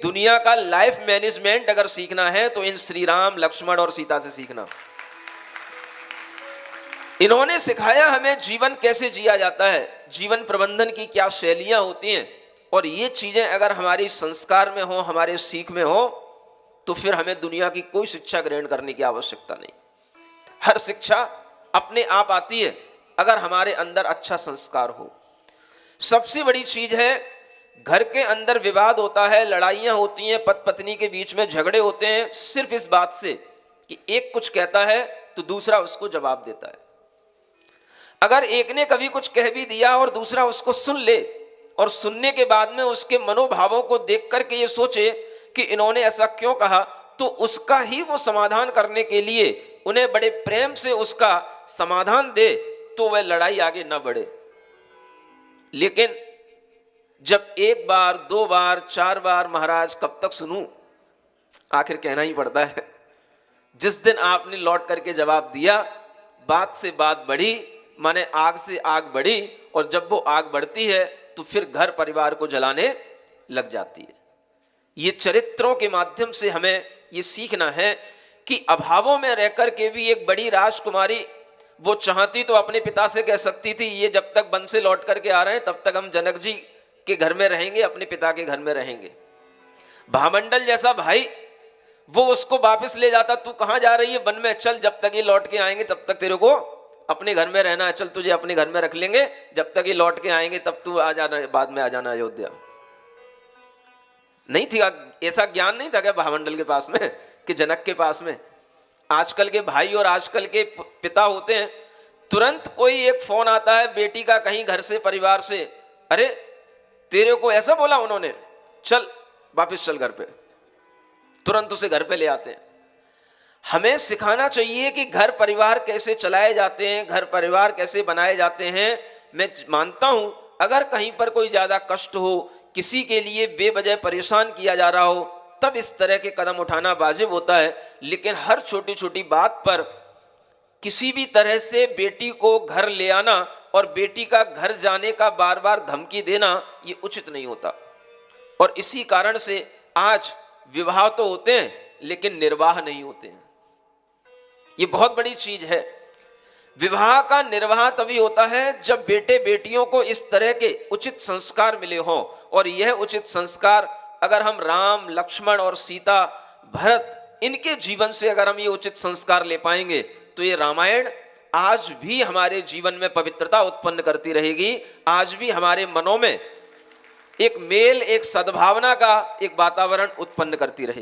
दुनिया का life management अगर सीखना है तो इन श्री राम, लक्ष्मण और सीता से सीखना। इन्होंने सिखाया हमें जीवन कैसे जिया जाता है, जीवन प्रबंधन की क्या शैलियां होती हैं, और ये चीजें अगर हमारी संस्कार में हो, हमारे सीख में हो, तो फिर हमें दुनिया की कोई शिक्षा ग्रहण करने की आवश्यकता नहीं। हर शिक्षा अपने आप आती है अगर हमारे अंदर अच्छा संस्कार हो। सबसे बड़ी चीज है, घर के अंदर विवाद होता है, लड़ाइयां होती हैं, पति पत्नी के बीच में झगड़े होते हैं, सिर्फ इस बात से कि एक कुछ कहता है तो दूसरा उसको जवाब देता है। अगर एक ने कभी कुछ कह भी दिया और दूसरा उसको सुन ले, और सुनने के बाद में उसके मनोभावों को देख करके ये सोचे कि इन्होंने ऐसा क्यों कहा, तो उसका ही वो समाधान करने के लिए उन्हें बड़े प्रेम से उसका समाधान दे, तो वह लड़ाई आगे न बढ़े। लेकिन जब एक बार, दो बार, चार बार, महाराज कब तक सुनूं, आखिर कहना ही पड़ता है। जिस दिन आपने लौट करके जवाब दिया, बात से बात बढ़ी, माने आग से आग बढ़ी, और जब वो आग बढ़ती है तो फिर घर परिवार को जलाने लग जाती है। ये चरित्रों के माध्यम से हमें ये सीखना है कि अभावों में रहकर के भी एक बड़ी राजकुमारी, वो चाहती तो अपने पिता से कह सकती थी, ये जब तक वन से लौट करके आ रहे हैं तब तक हम जनक जी के घर में रहेंगे, अपने पिता के घर में रहेंगे। भामंडल जैसा भाई, वो उसको वापस ले जाता, तू कहां जा रही है, वन में चल, जब तक ये लौट के आएंगे तब तक तेरे को अपने घर में रहना है, चल तुझे अपने घर में रख लेंगे, जब तक ये लौट के आएंगे तब तू आ जाना, बाद में आ जाना अयोध्या। नहीं थी ऐसा ज्ञान, नहीं था क्या भामंडल के पास में कि जनक के पास में। आजकल के भाई और आजकल के पिता होते हैं, तुरंत कोई एक फोन आता है बेटी का कहीं घर से, परिवार से, अरे तेरे को ऐसा बोला उन्होंने, चल वापस चल घर पे, तुरंत उसे घर पे ले आते हैं। हमें सिखाना चाहिए कि घर परिवार कैसे चलाए जाते हैं, घर परिवार कैसे बनाए जाते हैं। मैं मानता हूं अगर कहीं पर कोई ज्यादा कष्ट हो, किसी के लिए बेवजह परेशान किया जा रहा हो, तब इस तरह के कदम उठाना वाजिब होता है। लेकिन हर छोटी छोटी बात पर किसी भी तरह से बेटी को घर ले आना और बेटी का घर जाने का बार बार धमकी देना, ये उचित नहीं होता। और इसी कारण से आज विवाह तो होते हैं लेकिन निर्वाह नहीं होते हैं। ये बहुत बड़ी चीज है। विवाह का निर्वाह तभी होता है जब बेटे बेटियों को इस तरह के उचित संस्कार मिले हों, और यह उचित संस्कार अगर हम राम, लक्ष्मण और सीता, भरत, इनके जीवन से अगर हम ये उचित संस्कार ले पाएंगे तो ये रामायण आज भी हमारे जीवन में पवित्रता उत्पन्न करती रहेगी, आज भी हमारे मनों में एक मेल, एक सद्भावना का एक वातावरण उत्पन्न करती रहेगी।